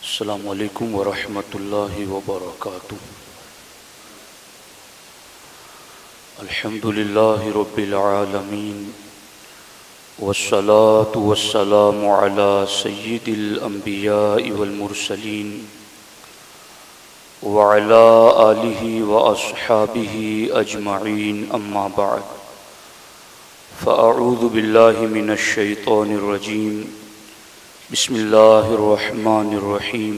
السلام علیکم ورحمۃ اللہ وبرکاتہ۔ الحمد للہ رب العالمین والصلاة والسلام علی سید الانبیاء والمرسلین وعلی آلہ واصحابہ اجمعین، اما بعد فاعوذ باللہ من الشیطان الرجیم، بسم اللہ الرحمن الرحیم۔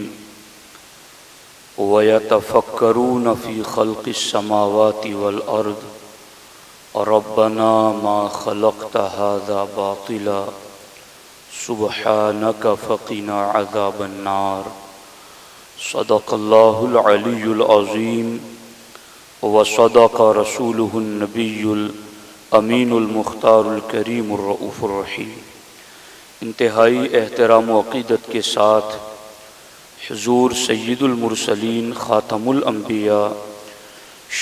وَيَتَفَكَّرُونَ فِي خَلْقِ السَّمَاوَاتِ وَالْأَرْضِ رَبَّنَا مَا خَلَقْتَ هَذَا بَاطِلًا سُبْحَانَكَ فَقِنَا عَذَابَ النَّارِ۔ صدق اللہ العلی العظیم وصدق رسولہ النبی الامین المختار الکریم الرؤوف الرحیم۔ انتہائی احترام و عقیدت کے ساتھ حضور سید المرسلین، خاتم الانبیاء،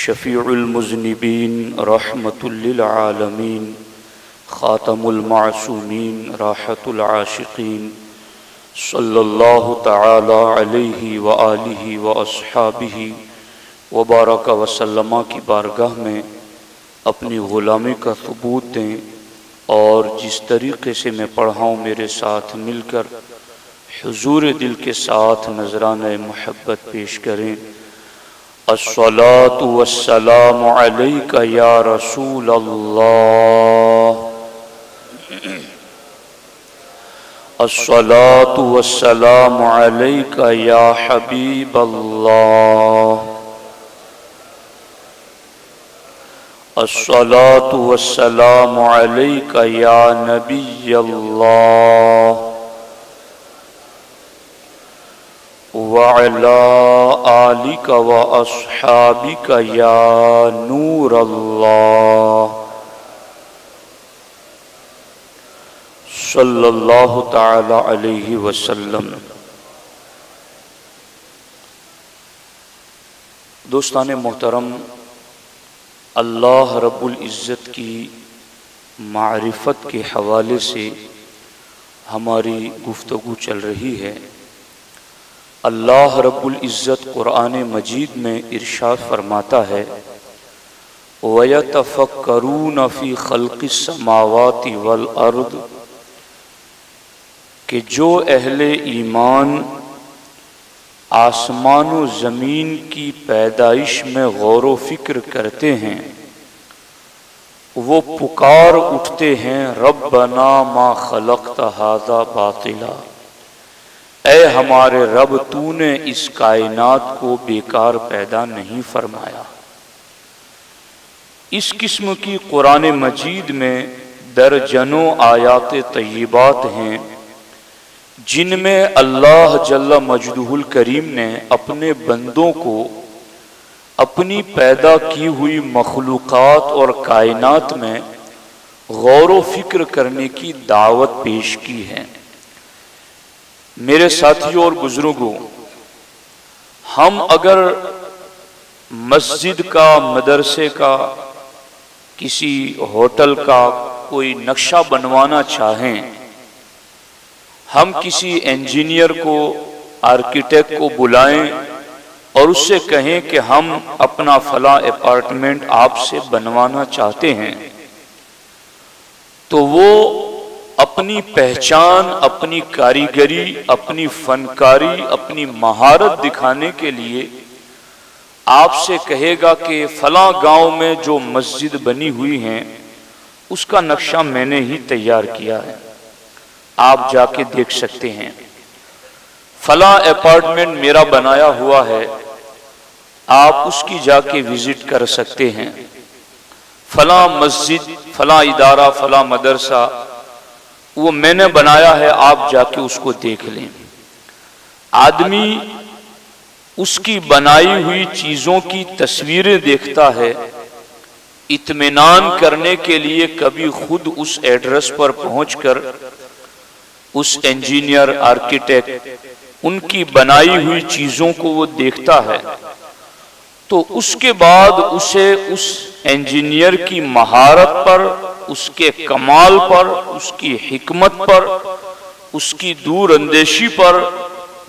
شفیع المذنبین، رحمت للعالمین، خاتم المعصومین، راحت العاشقین، صلی اللہ تعالی علیہ وآلہ واصحابہ وبارک وسلم کی بارگاہ میں اپنی غلامی کا ثبوت دیں، اور جس طریقے سے میں پڑھا ہوں میرے ساتھ مل کر حضور دل کے ساتھ نذرانہ محبت پیش کریں۔ الصلاۃ والسلام علیک یا رسول اللہ، الصلاۃ والسلام علیک یا حبیب اللہ، الصلاۃ والسلام علیک یا نبی اللہ، وعلی آلک واصحابک یا نور اللہ، صلی اللہ تعالی علیہ وسلم۔ دوستان محترم، اللہ رب العزت کی معرفت کے حوالے سے ہماری گفتگو چل رہی ہے۔ اللہ رب العزت قرآن مجید میں ارشاد فرماتا ہے، وَيَتَفَكَّرُونَ فِي خَلْقِ السَّمَاوَاتِ وَالْأَرْضِ، کہ جو اہل ایمان آسمان و زمین کی پیدائش میں غور و فکر کرتے ہیں، وہ پکار اٹھتے ہیں، ربنا ما خلقت ھذا باطلا، اے ہمارے رب تو نے اس کائنات کو بیکار پیدا نہیں فرمایا۔ اس قسم کی قرآن مجید میں درجنوں آیات طیبات ہیں جن میں اللہ جل مجدہ الکریم نے اپنے بندوں کو اپنی پیدا کی ہوئی مخلوقات اور کائنات میں غور و فکر کرنے کی دعوت پیش کی ہے۔ میرے ساتھیوں اور بزرگوں، ہم اگر مسجد کا، مدرسے کا، کسی ہوٹل کا کوئی نقشہ بنوانا چاہیں، ہم کسی انجینئر کو، آرکیٹیکٹ کو بلائیں اور اس سے کہیں کہ ہم اپنا فلاں اپارٹمنٹ آپ سے بنوانا چاہتے ہیں، تو وہ اپنی پہچان، اپنی کاریگری، اپنی فنکاری، اپنی مہارت دکھانے کے لیے آپ سے کہے گا کہ فلاں گاؤں میں جو مسجد بنی ہوئی ہیں اس کا نقشہ میں نے ہی تیار کیا ہے، آپ جا کے دیکھ سکتے ہیں۔ فلاں اپارٹمنٹ میرا بنایا ہوا ہے، آپ اس کی جا کے وزٹ کر سکتے ہیں۔ فلاں مسجد، فلاں ادارہ، فلاں مدرسہ وہ میں نے بنایا ہے، آپ جا کے اس کو دیکھ لیں۔ آدمی اس کی بنائی ہوئی چیزوں کی تصویریں دیکھتا ہے، اطمینان کرنے کے لیے کبھی خود اس ایڈریس پر پہنچ کر اس انجینئر، آرکیٹیکٹ، ان کی بنائی ہوئی چیزوں کو وہ دیکھتا ہے، تو اس کے بعد اسے اس انجینئر کی مہارت پر، اس کے کمال پر، اس کی حکمت پر، اس کی دور اندیشی پر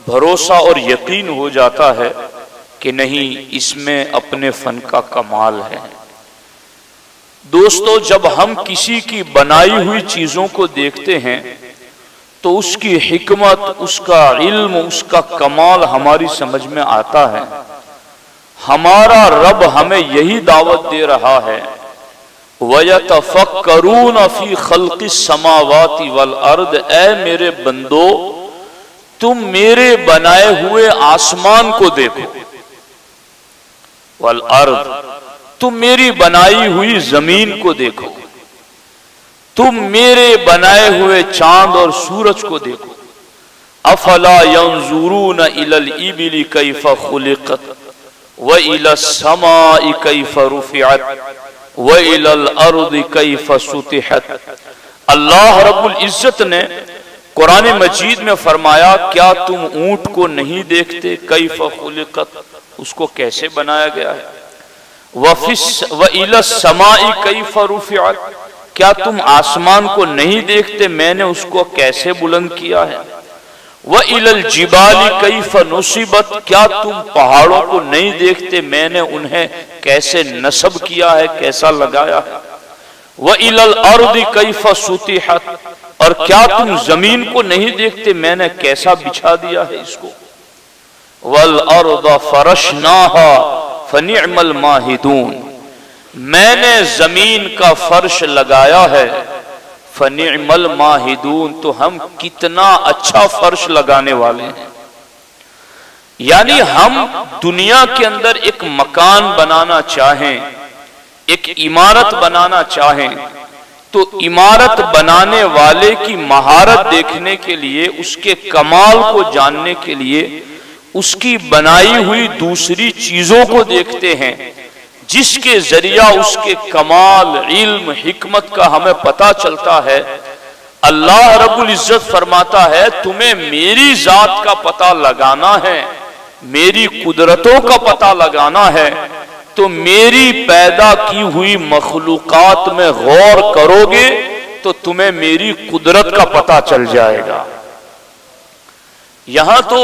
بھروسہ اور یقین ہو جاتا ہے کہ نہیں، اس میں اپنے فن کا کمال ہے۔ دوستو، جب ہم کسی کی بنائی ہوئی چیزوں کو دیکھتے ہیں تو اس کی حکمت، اس کا علم، اس کا کمال ہماری سمجھ میں آتا ہے۔ ہمارا رب ہمیں یہی دعوت دے رہا ہے، وَيَتَفَكَّرُونَ فِي خَلْقِ السَّمَاوَاتِ وَالْأَرْضِ، اے میرے بندو تم میرے بنائے ہوئے آسمان کو دیکھو، والارض تم میری بنائی ہوئی زمین کو دیکھو، تم میرے بنائے ہوئے چاند اور سورج کو دیکھو۔ افلا ينظرون الى الابل كيف خلقت والى السماء كيف رفعت والى الارض كيف سطحت۔ اللہ رب العزت نے قرآن مجید میں فرمایا، کیا تم اونٹ کو نہیں دیکھتے؟ کیف خلقت، اس کو کیسے بنایا گیا ہے۔ وَإِلَى السَّمَاءِ كَيْفَ رُفِعَتْ، کیا تم آسمان کو نہیں دیکھتے، میں نے اس کو کیسے بلند کیا ہے۔ وَإِلَى الْجِبَالِ كَيْفَ نُصِبَتْ، کیا تم پہاڑوں کو نہیں دیکھتے، میں نے انہیں کیسے نصب کیا ہے، کیسا لگایا ہے۔ وَإِلَى الْأَرْضِ كَيْفَ سُطِحَتْ، اور کیا تم زمین کو نہیں دیکھتے، میں نے کیسا بچھا دیا ہے اس کو۔ وَالْأَرْضَ فَرَشْنَاهَا فَنِعْمَ الْمَاهِدُونَ، میں نے زمین کا فرش لگایا ہے، فَنِعْمَ الْمَاهِدُونَ، تو ہم کتنا اچھا فرش لگانے والے ہیں۔ یعنی ہم دنیا کے اندر ایک مکان بنانا چاہیں، ایک عمارت بنانا چاہیں، تو عمارت بنانے والے کی مہارت دیکھنے کے لیے، اس کے کمال کو جاننے کے لیے اس کی بنائی ہوئی دوسری چیزوں کو دیکھتے ہیں، جس کے ذریعہ اس کے کمال، علم، حکمت کا ہمیں پتہ چلتا ہے۔ اللہ رب العزت فرماتا ہے، تمہیں میری ذات کا پتہ لگانا ہے، میری قدرتوں کا پتہ لگانا ہے، تو میری پیدا کی ہوئی مخلوقات میں غور کرو گے تو تمہیں میری قدرت کا پتہ چل جائے گا۔ یہاں تو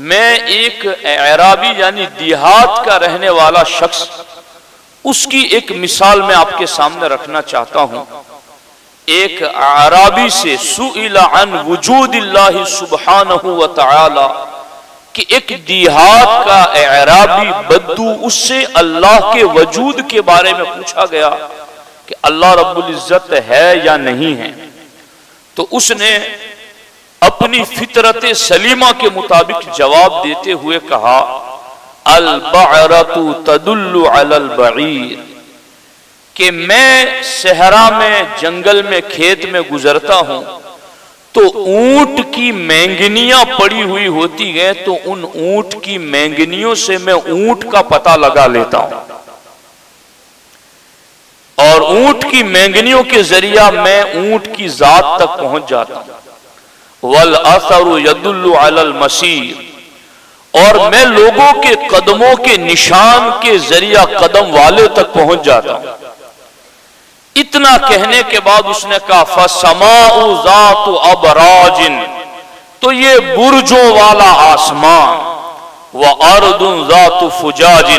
میں ایک اعرابی یعنی دیہات کا رہنے والا شخص، اس کی ایک مثال میں آپ کے سامنے رکھنا چاہتا ہوں۔ ایک اعرابی سے سئل عن وجود اللہ سبحانہ وتعالی، کہ ایک دیہات کا اعرابی بدو، اس سے اللہ کے وجود کے بارے میں پوچھا گیا کہ اللہ رب العزت ہے یا نہیں ہے، تو اس نے اپنی فطرت سلیمہ کے مطابق جواب دیتے ہوئے کہا، البعرۃ تدل علی البعیر، کہ میں صحرا میں، جنگل میں، کھیت میں گزرتا ہوں تو اونٹ کی مینگنیاں پڑی ہوئی ہوتی ہیں، تو ان اونٹ کی مینگنیوں سے میں اونٹ کا پتہ لگا لیتا ہوں، اور اونٹ کی مینگنیوں کے ذریعہ میں اونٹ کی ذات تک پہنچ جاتا ہوں۔ وَالْأَثَرُ يَدُلُّ عَلَى الْمَسِيرِ، اور میں لوگوں کے قدموں کے نشان کے ذریعہ قدم والے تک پہنچ جاتا ہوں۔ اتنا کہنے کے بعد اس نے کہا، فَسَمَاءُ ذَاتُ أَبْرَاجٍ، تو یہ برجوں والا آسمان، وَأَرْضٌ ذَاتُ فُجَاجٍ،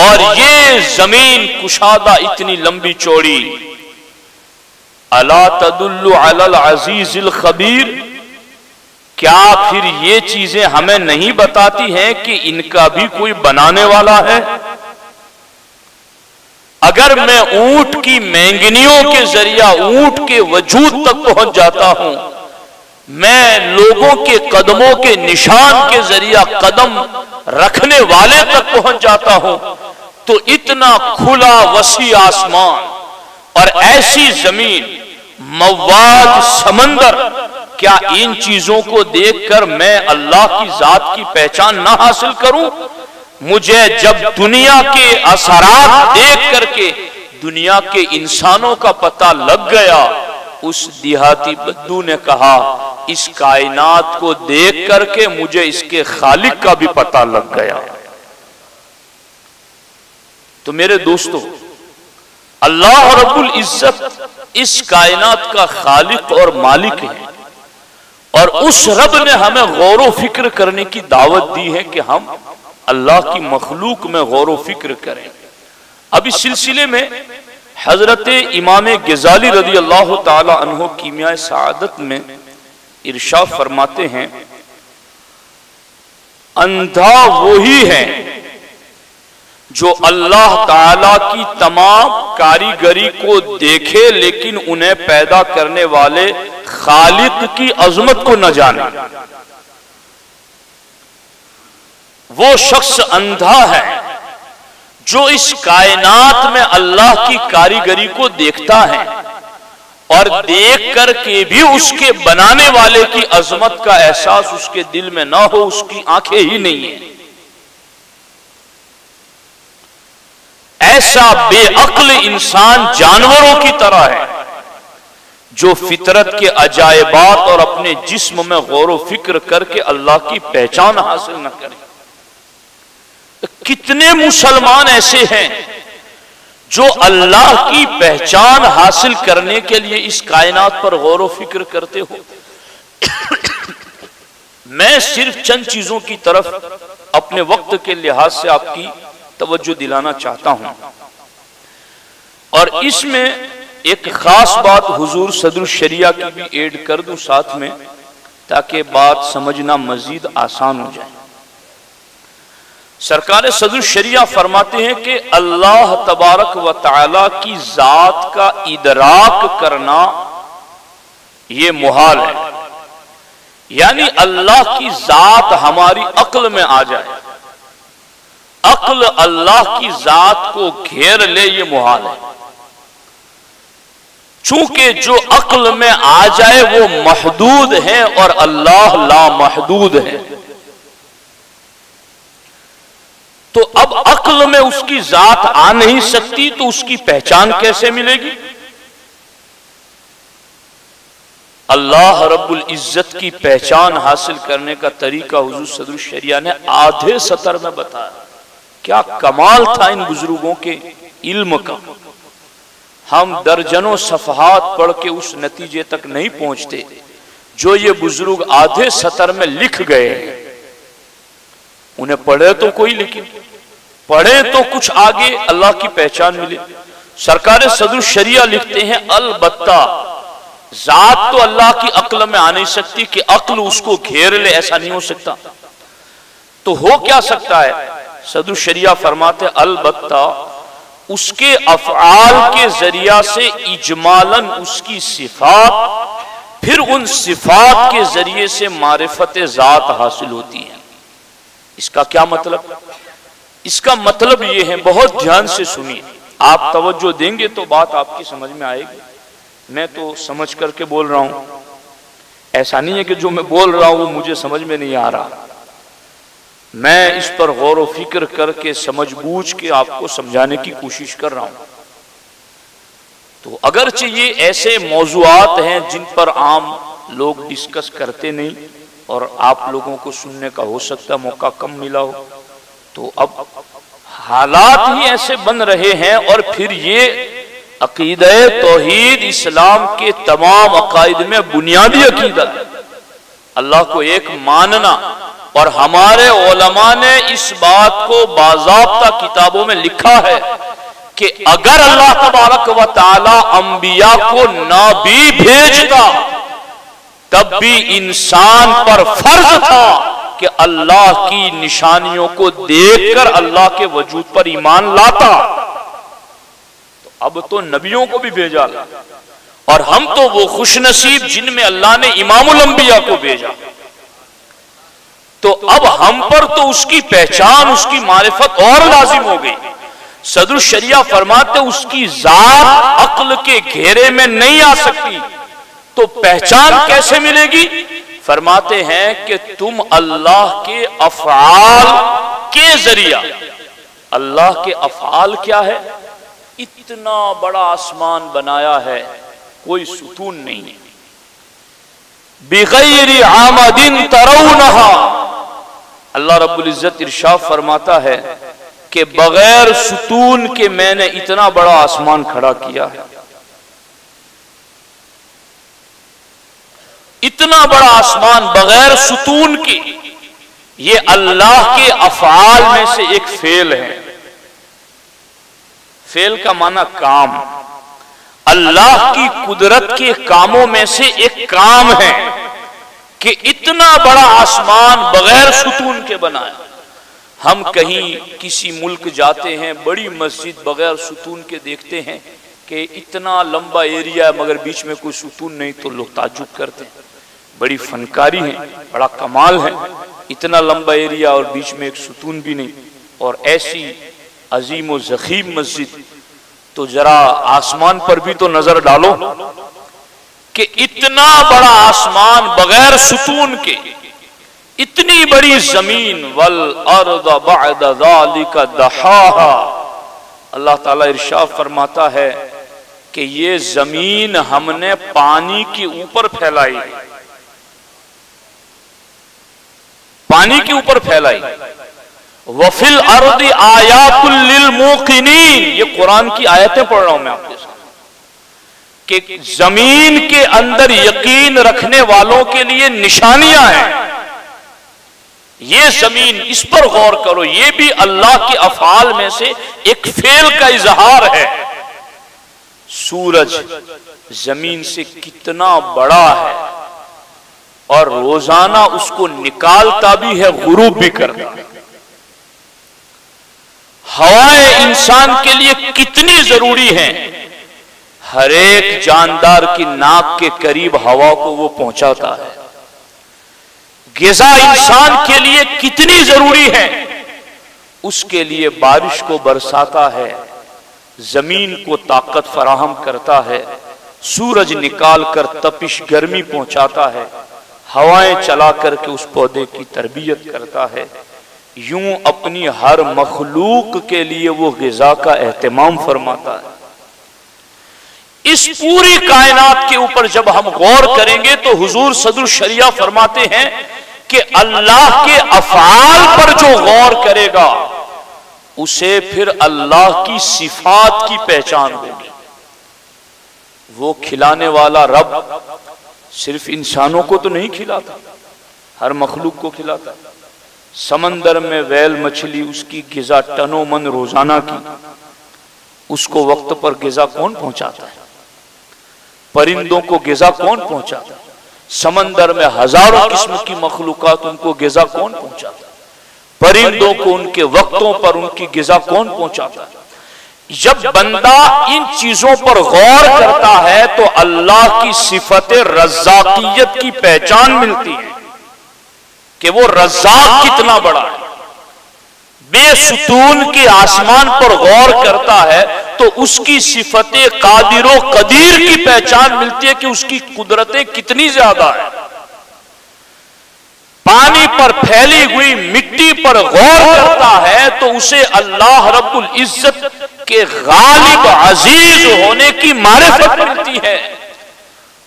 اور یہ زمین کشادہ اتنی لمبی چوڑی، أَلَا تَدُلُّ عَلَى الْعَزِيزِ الْخَبِيرِ، کیا پھر یہ چیزیں ہمیں نہیں بتاتی ہیں کہ ان کا بھی کوئی بنانے والا ہے؟ اگر میں اونٹ کی مینگنیوں کے ذریعہ اونٹ کے وجود تک پہنچ جاتا ہوں، میں لوگوں کے قدموں کے نشان کے ذریعہ قدم رکھنے والے تک پہنچ جاتا ہوں، تو اتنا کھلا وسیع آسمان اور ایسی زمین، مواج سمندر، کیا ان چیزوں کو دیکھ کر میں اللہ کی ذات کی پہچان نہ حاصل کروں؟ مجھے جب دنیا کے اثرات دیکھ کر کے دنیا کے انسانوں کا پتہ لگ گیا، اس دیہاتی بدو نے کہا، اس کائنات کو دیکھ کر کے مجھے اس کے خالق کا بھی پتہ لگ گیا۔ تو میرے دوستو، اللہ رب العزت اس کائنات کا خالق اور مالک ہے، اور اس رب نے ہمیں غور و فکر کرنے کی دعوت دی ہے کہ ہم اللہ کی مخلوق میں غور و فکر کریں۔ اب اس سلسلے میں حضرت امام غزالی رضی اللہ تعالی عنہ کیمیاء سعادت میں ارشاد فرماتے ہیں، اندھا وہی ہے جو اللہ تعالی کی تمام کاریگری کو دیکھے لیکن انہیں پیدا کرنے والے خالق کی عظمت کو نہ جانے۔ وہ شخص اندھا ہے جو اس کائنات میں اللہ کی کاریگری کو دیکھتا ہے اور دیکھ کر کے بھی اس کے بنانے والے کی عظمت کا احساس اس کے دل میں نہ ہو، اس کی آنکھیں ہی نہیں ہیں۔ ایسا بے عقل انسان جانوروں کی طرح ہے جو فطرت کے عجائبات اور اپنے جسم میں غور و فکر کر کے اللہ کی پہچان حاصل نہ کرے۔ کتنے مسلمان ایسے ہیں جو اللہ کی پہچان حاصل کرنے کے لیے اس کائنات پر غور و فکر کرتے ہو۔ میں صرف چند چیزوں کی طرف اپنے وقت کے لحاظ سے آپ کی توجہ دلانا چاہتا ہوں، اور اس میں ایک خاص بات حضور صدر الشریعہ کی بھی ایڈ کر دوں ساتھ میں، تاکہ بات سمجھنا مزید آسان ہو جائے۔ سرکار صدر الشریعہ فرماتے ہیں کہ اللہ تبارک و تعالی کی ذات کا ادراک کرنا یہ محال ہے، یعنی اللہ کی ذات ہماری عقل میں آ جائے، عقل اللہ کی ذات کو گھیر لے، یہ محال ہے۔ چونکہ جو عقل میں آ جائے وہ محدود ہے اور اللہ لا محدود ہے، تو اب عقل میں اس کی ذات آ نہیں سکتی تو اس کی پہچان کیسے ملے گی؟ اللہ رب العزت کی پہچان حاصل کرنے کا طریقہ حضور صدر الشریعہ نے آدھے سطر میں بتایا۔ کیا کمال تھا ان بزرگوں کے علم کا، ہم درجنوں صفحات پڑھ کے اس نتیجے تک نہیں پہنچتے جو یہ بزرگ آدھے سطر میں لکھ گئے ہیں۔ انہیں پڑھے تو کوئی، لیکن پڑھے تو کچھ آگے اللہ کی پہچان ملے۔ سرکار صدر الشریعہ لکھتے ہیں، البتہ ذات تو اللہ کی عقل میں آ نہیں سکتی کہ عقل اس کو گھیر لے، ایسا نہیں ہو سکتا۔ تو ہو کیا سکتا ہے؟ صدر الشریعہ فرماتے البتہ اس کے افعال کے ذریعہ سے اجمالاً اس کی صفات، پھر ان صفات کے ذریعے سے معرفت ذات حاصل ہوتی ہے۔ اس کا کیا مطلب؟ اس کا مطلب یہ ہے، بہت دھیان سے سنیے، آپ توجہ دیں گے تو بات آپ کی سمجھ میں آئے گی۔ میں تو سمجھ کر کے بول رہا ہوں، ایسا نہیں ہے کہ جو میں بول رہا ہوں وہ مجھے سمجھ میں نہیں آ رہا، میں اس پر غور و فکر کر کے سمجھ بوجھ کے آپ کو سمجھانے کی کوشش کر رہا ہوں۔ تو اگرچہ یہ ایسے موضوعات ہیں جن پر عام لوگ ڈسکس کرتے نہیں اور آپ لوگوں کو سننے کا ہو سکتا ہے موقع کم ملا ہو، تو اب حالات ہی ایسے بن رہے ہیں، اور پھر یہ عقیدہ توحید اسلام کے تمام عقائد میں بنیادی عقیدہ ہے، اللہ کو ایک ماننا، اور ہمارے علماء نے اس بات کو باضابطہ کتابوں میں لکھا ہے کہ اگر اللہ تبارک و تعالی انبیاء کو نہ بھی بھیجتا تب بھی انسان پر فرض تھا کہ اللہ کی نشانیوں کو دیکھ کر اللہ کے وجود پر ایمان لاتا۔ تو اب تو نبیوں کو بھی بھیجا، اور ہم تو وہ خوش نصیب جن میں اللہ نے امام الانبیاء کو بھیجا، تو اب ہم پر تو اس کی پہچان، اس کی معرفت اور لازم ہو گئی۔ صدر الشریعہ فرماتے اس کی ذات عقل کے گھیرے میں نہیں آ سکتی، تو پہچان کیسے ملے گی؟ فرماتے ہیں کہ تم اللہ کے افعال کے ذریعہ، اللہ کے افعال کیا ہے؟ اتنا بڑا آسمان بنایا ہے، کوئی ستون نہیں، بغیر عامد ترونہا، اللہ رب العزت ارشاد فرماتا ہے کہ بغیر ستون کے میں نے اتنا بڑا آسمان کھڑا کیا ہے۔ اتنا بڑا آسمان بغیر ستون کے، یہ اللہ کے افعال میں سے ایک فعل ہے۔ فعل کا معنی کام، اللہ کی قدرت کے کاموں میں سے ایک کام ہے کہ اتنا بڑا آسمان بغیر ستون کے بنایا۔ ہم کہیں کسی ملک جاتے ہیں، بڑی مسجد بغیر ستون کے دیکھتے ہیں کہ اتنا لمبا ایریا ہے مگر بیچ میں کوئی ستون نہیں، تو لوگ تعجب کرتے ہیں، بڑی فنکاری ہے، بڑا کمال ہے، اتنا لمبا ایریا اور بیچ میں ایک ستون بھی نہیں۔ اور ایسی عظیم و ضخیم مسجد، تو ذرا آسمان پر بھی تو نظر ڈالو کہ اتنا بڑا آسمان بغیر ستون کے، اتنی بڑی زمین، والارض بعد ذالک دحاہا، اللہ تعالیٰ ارشاد فرماتا ہے کہ یہ زمین ہم نے پانی کے اوپر پھیلائی، پانی کے اوپر پھیلائی۔ وَفِي الْأَرْضِ آیَاتٌ لِّلْمُوقِنِينَ، یہ قرآن کی آیتیں پڑھ رہا ہوں میں آپ کے ساتھ، کہ زمین کے اندر یقین رکھنے والوں کے لیے نشانیاں ہیں۔ یہ زمین، اس پر غور کرو، یہ بھی اللہ کے افعال میں سے ایک فعل کا اظہار ہے۔ سورج زمین سے کتنا بڑا ہے اور روزانہ اس کو نکالتا بھی ہے، غروب بھی کرتا ہے۔ ہوائیں انسان کے لیے کتنی ضروری ہیں، ہر ایک جاندار کی ناک کے قریب ہوا کو وہ پہنچاتا ہے۔ غذا انسان کے لیے کتنی ضروری ہے، اس کے لیے بارش کو برساتا ہے، زمین کو طاقت فراہم کرتا ہے، سورج نکال کر تپش گرمی پہنچاتا ہے، ہوائیں چلا کر کے اس پودے کی تربیت کرتا ہے۔ یوں اپنی ہر مخلوق کے لیے وہ غذا کا اہتمام فرماتا ہے۔ اس پوری کائنات کے اوپر جب ہم غور کریں گے تو حضور صدر الشریعہ فرماتے ہیں کہ اللہ کے افعال پر جو غور کرے گا اسے پھر اللہ کی صفات کی پہچان ہوگی۔ وہ کھلانے والا رب صرف انسانوں کو تو نہیں کھلاتا، ہر مخلوق کو کھلاتا۔ سمندر میں ویل مچھلی، اس کی غذا ٹنوں من روزانہ کی، اس کو وقت پر غذا کون پہنچاتا ہے؟ پرندوں کو غذا کون پہنچاتا ہے؟ سمندر میں ہزاروں قسم کی مخلوقات، ان کو غذا کون پہنچاتا ہے؟ پرندوں کو ان کے وقتوں پر ان کی غذا کون پہنچاتا ہے؟ جب بندہ ان چیزوں پر غور کرتا ہے تو اللہ کی صفت رزاقیت کی پہچان ملتی ہے کہ وہ رزاق کتنا بڑا ہے۔ بے ستون کے آسمان پر غور کرتا ہے تو اس کی صفت قادر و قدیر کی پہچان ملتی ہے کہ اس کی قدرتیں کتنی زیادہ ہیں۔ پانی پر پھیلی ہوئی مٹی پر غور کرتا ہے تو اسے اللہ رب العزت کے غالب عزیز ہونے کی معرفت ملتی ہے۔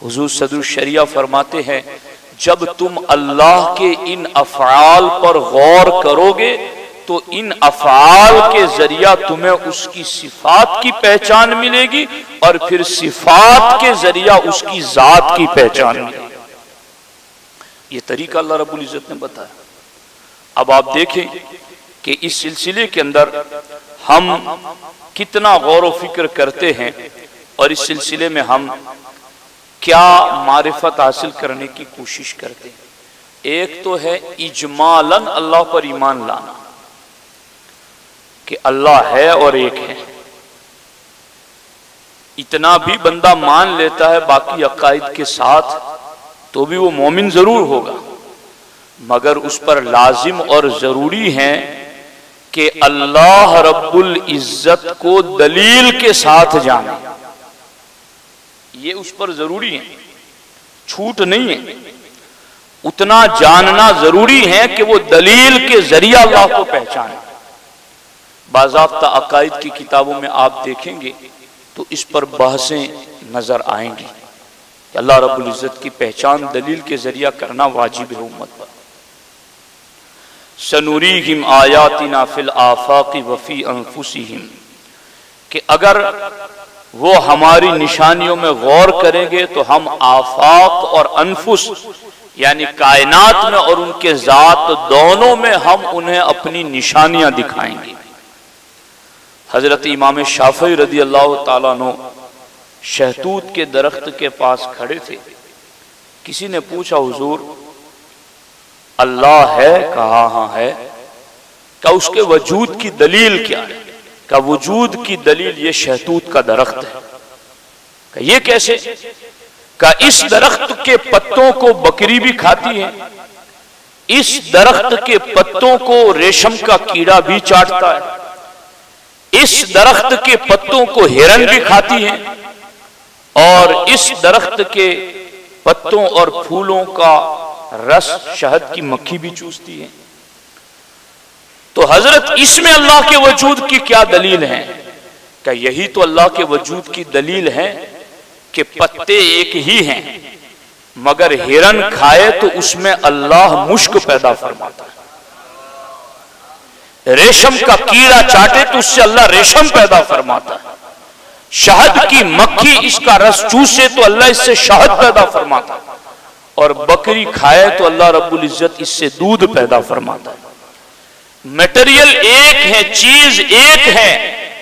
حضور صدر الشریعہ فرماتے ہیں جب تم اللہ کے ان افعال پر غور کرو گے تو ان افعال کے ذریعہ تمہیں اس کی صفات کی پہچان ملے گی اور پھر صفات کے ذریعہ اس کی ذات کی پہچان ملے گی۔ یہ طریقہ اللہ رب العزت نے بتایا۔ اب آپ دیکھیں کہ اس سلسلے کے اندر ہم کتنا غور و فکر کرتے ہیں اور اس سلسلے میں ہم کیا معرفت حاصل کرنے کی کوشش کرتے ہیں۔ ایک تو ہے اجمالاً اللہ پر ایمان لانا کہ اللہ ہے اور ایک ہے، اتنا بھی بندہ مان لیتا ہے باقی عقائد کے ساتھ تو بھی وہ مومن ضرور ہوگا، مگر اس پر لازم اور ضروری ہے کہ اللہ رب العزت کو دلیل کے ساتھ جانے، یہ اس پر ضروری ہے، چھوٹ نہیں ہے۔ اتنا جاننا ضروری ہے کہ وہ دلیل کے ذریعہ اللہ کو پہچانے۔ باضابطہ عقائد کی کتابوں میں آپ دیکھیں گے تو اس پر بحثیں نظر آئیں گی کہ اللہ رب العزت کی پہچان دلیل کے ذریعہ کرنا واجب ہے امت پر۔ سنوریہم آیاتنا فی الآفاق وفی انفسہم، کہ اگر وہ ہماری نشانیوں میں غور کریں گے تو ہم آفاق اور انفس یعنی کائنات میں اور ان کے ذات دونوں میں ہم انہیں اپنی نشانیاں دکھائیں گے۔ حضرت امام شافعی رضی اللہ تعالیٰ عنہ شہتوت کے درخت کے پاس کھڑے تھے۔ کسی نے پوچھا حضور اللہ ہے؟ کہا ہاں ہے۔ کہ اس کے وجود کی دلیل کیا ہے؟ کہ وجود کی دلیل یہ شہتوت کا درخت ہے۔ کہ یہ کیسے؟ کہ اس درخت کے پتوں کو بکری بھی کھاتی ہے، اس درخت کے پتوں کو ریشم کا کیڑا بھی چاٹتا ہے، اس درخت کے پتوں کو ہرن بھی کھاتی ہے، اور اس درخت کے پتوں اور پھولوں کا رس شہد کی مکھی بھی چوستی ہے۔ تو حضرت اس میں اللہ کے وجود کی کیا دلیل ہے؟ کہ یہی تو اللہ کے وجود کی دلیل ہے کہ پتے ایک ہی ہیں، مگر ہرن کھائے تو اس میں اللہ مشک پیدا فرماتا ہے، ریشم کا کیڑا چاٹے تو اس سے اللہ ریشم پیدا فرماتا ہے، شہد کی مکھی اس کا رس چوسے تو اللہ اس سے شہد پیدا فرماتا ہے، اور بکری کھائے تو اللہ رب العزت اس سے دودھ پیدا فرماتا ہے۔ میٹیریل ایک ہے، چیز ایک ہے،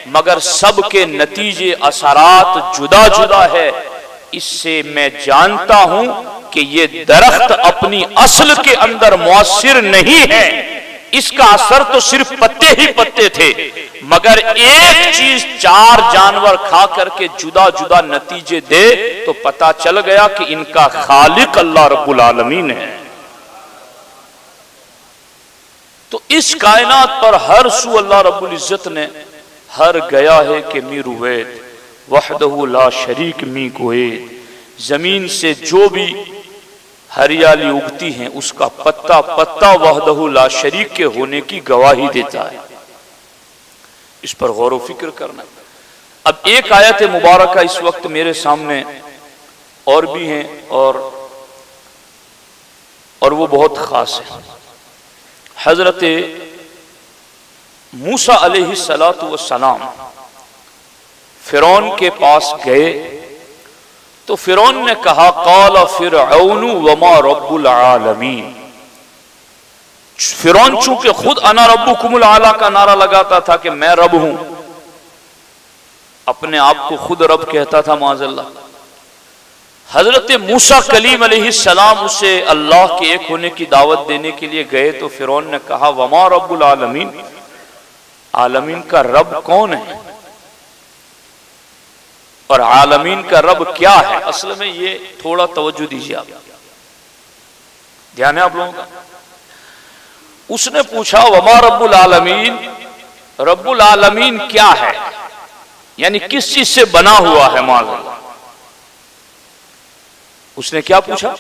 مگر سب کے نتیجے اثرات جدا جدا ہے۔ اس سے میں جانتا ہوں کہ یہ درخت اپنی اصل کے اندر مؤثر نہیں ہے، اس کا اثر تو صرف پتے ہی پتے تھے، مگر ایک چیز چار جانور کھا کر کے جدا جدا نتیجے دے تو پتا چل گیا کہ ان کا خالق اللہ رب العالمین ہے۔ تو اس کائنات پر ہر سو اللہ رب العزت نے ہر گیا ہے کہ می روید وحدہ لا شریک می گوید۔ زمین سے جو بھی ہریالی اگتی ہیں اس کا پتا پتا وحدہ لا شریک کے ہونے کی گواہی دیتا ہے۔ اس پر غور و فکر کرنا۔ اب ایک آیت مبارکہ اس وقت میرے سامنے اور بھی ہیں اور وہ بہت خاص ہے۔ حضرت موسیٰ علیہ السلام فرعون کے پاس گئے تو فرعون نے کہا قال فرعون وما رب العالمین۔ فرعون چونکہ خود انا ربکم الاعلی کا نعرہ لگاتا تھا کہ میں رب ہوں، اپنے آپ کو خود رب کہتا تھا معاذ اللہ۔ حضرت موسیٰ کلیم علیہ السلام اسے اللہ کے ایک ہونے کی دعوت دینے کے لیے گئے تو فرعون نے کہا وما رب العالمین، عالمین کا رب کون ہے اور عالمین کا رب کیا ہے؟ اصل میں یہ تھوڑا توجہ دیجیے، آپ دھیان ہے آپ لوگوں کا۔ اس نے پوچھا وما رب العالمین، رب العالمین کیا ہے، یعنی کس چیز سے بنا ہوا ہے معاذ اللہ۔ اس نے کیا پوچھا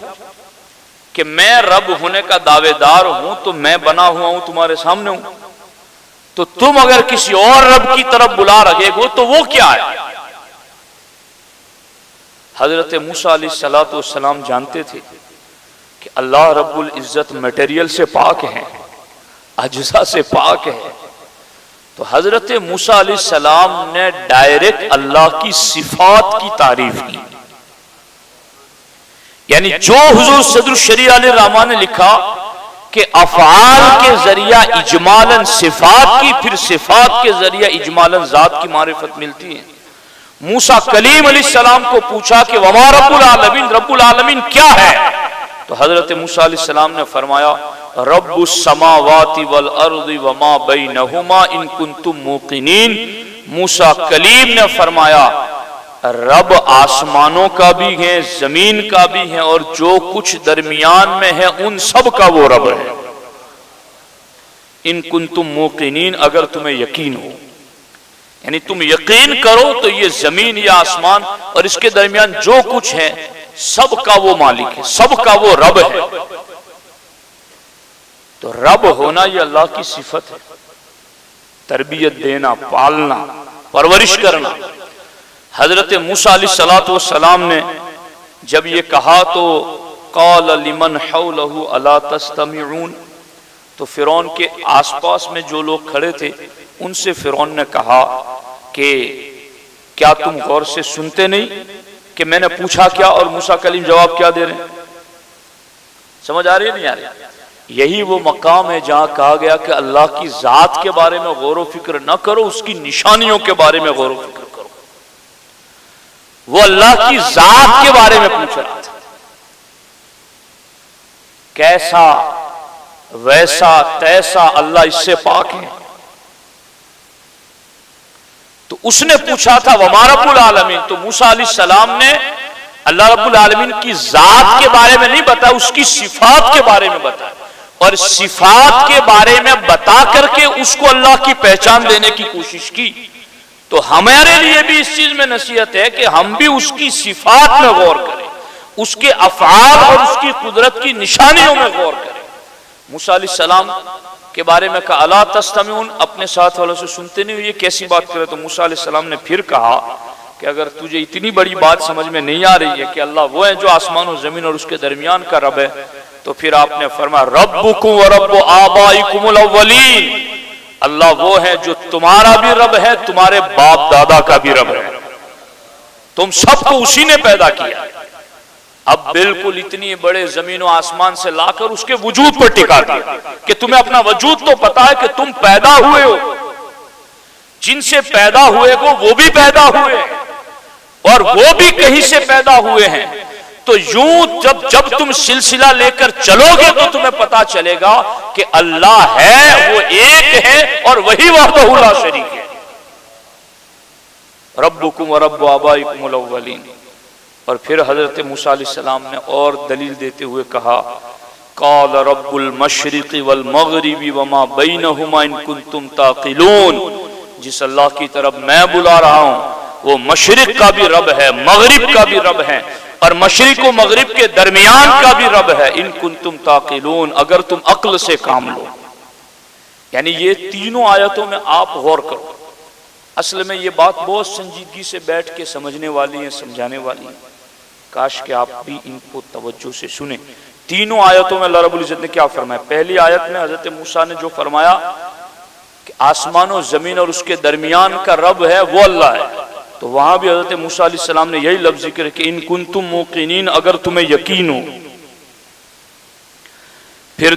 کہ میں رب ہونے کا دعوے دار ہوں تو میں بنا ہوا ہوں، تمہارے سامنے ہوں، تو تم اگر کسی اور رب کی طرف بلا رہے ہو تو وہ کیا ہے؟ حضرت موسیٰ علیہ السلام جانتے تھے کہ اللہ رب العزت میٹیریل سے پاک ہے، اجزاء سے پاک ہے، تو حضرت موسیٰ علیہ السلام نے ڈائریکٹ اللہ کی صفات کی تعریف کی۔ یعنی جو حضور صدر الشریعہ علیہ الرحمٰن نے لکھا کہ افعال کے ذریعہ اجمالاً صفات کی، پھر صفات کے ذریعہ اجمالاً ذات کی معرفت ملتی ہے۔ موسیٰ کلیم علیہ السلام کو پوچھا کہ وما رب العالمین، رب العالمین کیا ہے؟ تو حضرت موسیٰ علیہ السلام نے فرمایا رب السماوات والارض وما بینہما ان کنتم موقنین۔ موسیٰ کلیم نے فرمایا رب آسمانوں کا بھی ہے، زمین کا بھی ہے، اور جو کچھ درمیان میں ہے ان سب کا وہ رب ہے۔ ان کنتم موقنین، اگر تمہیں یقین ہو، یعنی تم یقین کرو تو یہ زمین یا آسمان اور اس کے درمیان جو کچھ ہے سب کا وہ مالک ہے، سب کا وہ رب ہے۔ تو رب ہونا یہ اللہ کی صفت ہے، تربیت دینا، پالنا، پرورش کرنا۔ حضرت موسیٰ علیہ السلام نے جب یہ کہا تو قال لمن حولہ الا تستمعون، تو فرعون کے آس پاس میں جو لوگ کھڑے تھے ان سے فرعون نے کہا کہ کیا تم غور سے سنتے نہیں کہ میں نے پوچھا کیا اور موسیٰ کلیم جواب کیا دے رہے ہیں؟ سمجھ آ رہی ہے نہیں آ رہی؟ یہی وہ مقام ہے جہاں کہا گیا کہ اللہ کی ذات کے بارے میں غور و فکر نہ کرو، اس کی نشانیوں کے بارے میں غور و فکر کرو۔ وہ اللہ کی ذات کے بارے میں پوچھ رہا تھا، کیسا ویسا تیسا اللہ اس سے پاک ہے۔ تو اس نے پوچھا تھا وما رب العالمین، تو موسیٰ علیہ السلام نے اللہ رب العالمین کی ذات کے بارے میں نہیں بتایا، اس کی صفات کے بارے میں بتایا، اور صفات کے بارے میں بتا کر کے اس کو اللہ کی پہچان دینے کی کوشش کی۔ تو ہمارے لیے بھی اس چیز میں نصیحت ہے کہ ہم بھی اس کی صفات میں غور کریں، اس کے افعال اور اس کی قدرت کی نشانیوں میں غور کریں۔ موسیٰ علیہ السلام کے بارے میں کہا الا تستمعون، اپنے ساتھ والوں سے سنتے نہیں ہو، یہ کیسی بات کرے؟ تو موسیٰ علیہ السلام نے پھر کہا کہ اگر تجھے اتنی بڑی بات سمجھ میں نہیں آ رہی ہے کہ اللہ وہ ہے جو آسمان و زمین اور اس کے درمیان کا رب ہے، تو پھر آپ نے فرمایا ربکم ورب آبائکم الاولین، اللہ وہ ہے جو تمہارا بھی رب ہے، تمہارے باپ دادا کا بھی رب ہے، تم سب کو اسی نے پیدا کیا۔ اب بالکل اتنی بڑے زمین و آسمان سے لا کر اس کے وجود پر ٹکا دیا کہ تمہیں اپنا وجود تو پتا ہے کہ تم پیدا ہوئے ہو، جن سے پیدا ہوئے ہو وہ بھی پیدا ہوئے اور وہ بھی کہیں سے پیدا ہوئے ہیں۔ تو یوں جب تم سلسلہ لے کر چلو گے تو تمہیں پتا چلے گا کہ اللہ ہے، وہ ایک ہے اور وہی وحدہ لا شریک ہے۔ ربکم ورب آبائکم الاولین۔ اور پھر حضرت موسیٰ علیہ السلام نے اور دلیل دیتے ہوئے کہا قال رب المشرق والمغرب وما بینہما ان کنتم تعقلون، جس اللہ کی طرف میں بلا رہا ہوں وہ مشرق کا بھی رب ہے، مغرب کا بھی رب ہے، اور مشرق و مغرب کے درمیان کا بھی رب ہے، ان کنتم تعقلون، اگر تم عقل سے کام لو۔ یعنی یہ تینوں آیتوں میں آپ غور کرو۔ اصل میں یہ بات بہت سنجیدگی سے بیٹھ کے سمجھنے والی ہے، سمجھانے والی ہے، کاش کہ آپ بھی ان کو توجہ سے سنیں۔ تینوں آیتوں میں اللہ رب العزت نے کیا فرمایا؟ پہلی آیت میں حضرت موسیٰ نے جو فرمایا کہ آسمان و زمین اور اس کے درمیان کا رب ہے وہ اللہ ہے، تو وہاں بھی حضرت موسیٰ علیہ السلام نے یہی لفظ ذکر کہ ان کنتم موقنین، اگر تمہیں یقین ہو۔ پھر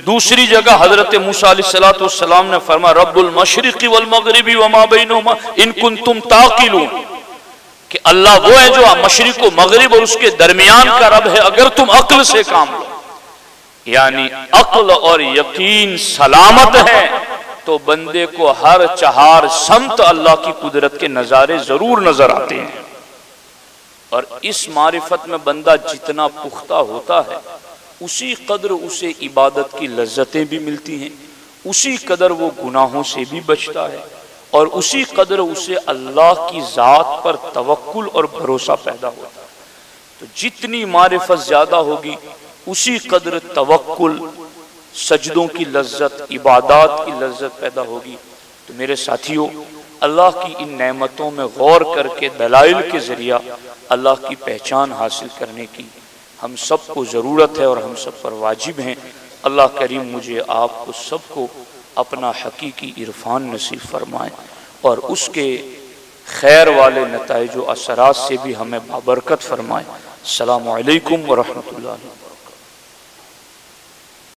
دوسری جگہ حضرت موسیٰ علیہ السلام نے فرمایا رب المشرق والمغرب وما بینہما ان کنتم تعقلون، کہ اللہ وہ ہے جو مشرق و مغرب اور اس کے درمیان کا رب ہے اگر تم عقل سے کام لو۔ یعنی عقل اور یقین سلامت ہے تو بندے کو ہر چہار سمت اللہ کی قدرت کے نظارے ضرور نظر آتے ہیں، اور اس معرفت میں بندہ جتنا پختہ ہوتا ہے اسی قدر اسے عبادت کی لذتیں بھی ملتی ہیں، اسی قدر وہ گناہوں سے بھی بچتا ہے، اور اسی قدر اسے اللہ کی ذات پر توکل اور بھروسہ پیدا ہوتا ہے۔ تو جتنی معرفت زیادہ ہوگی اسی قدر توکل، سجدوں کی لذت، عبادات کی لذت پیدا ہوگی۔ تو میرے ساتھیوں، اللہ کی ان نعمتوں میں غور کر کے دلائل کے ذریعہ اللہ کی پہچان حاصل کرنے کی ہم سب کو ضرورت ہے اور ہم سب پر واجب ہیں۔ اللہ کریم مجھے آپ کو سب کو اپنا حقیقی عرفان نصیب فرمائے اور اس کے خیر والے نتائج و اثرات سے بھی ہمیں بابرکت فرمائے۔ السلام علیکم ورحمۃ اللہ۔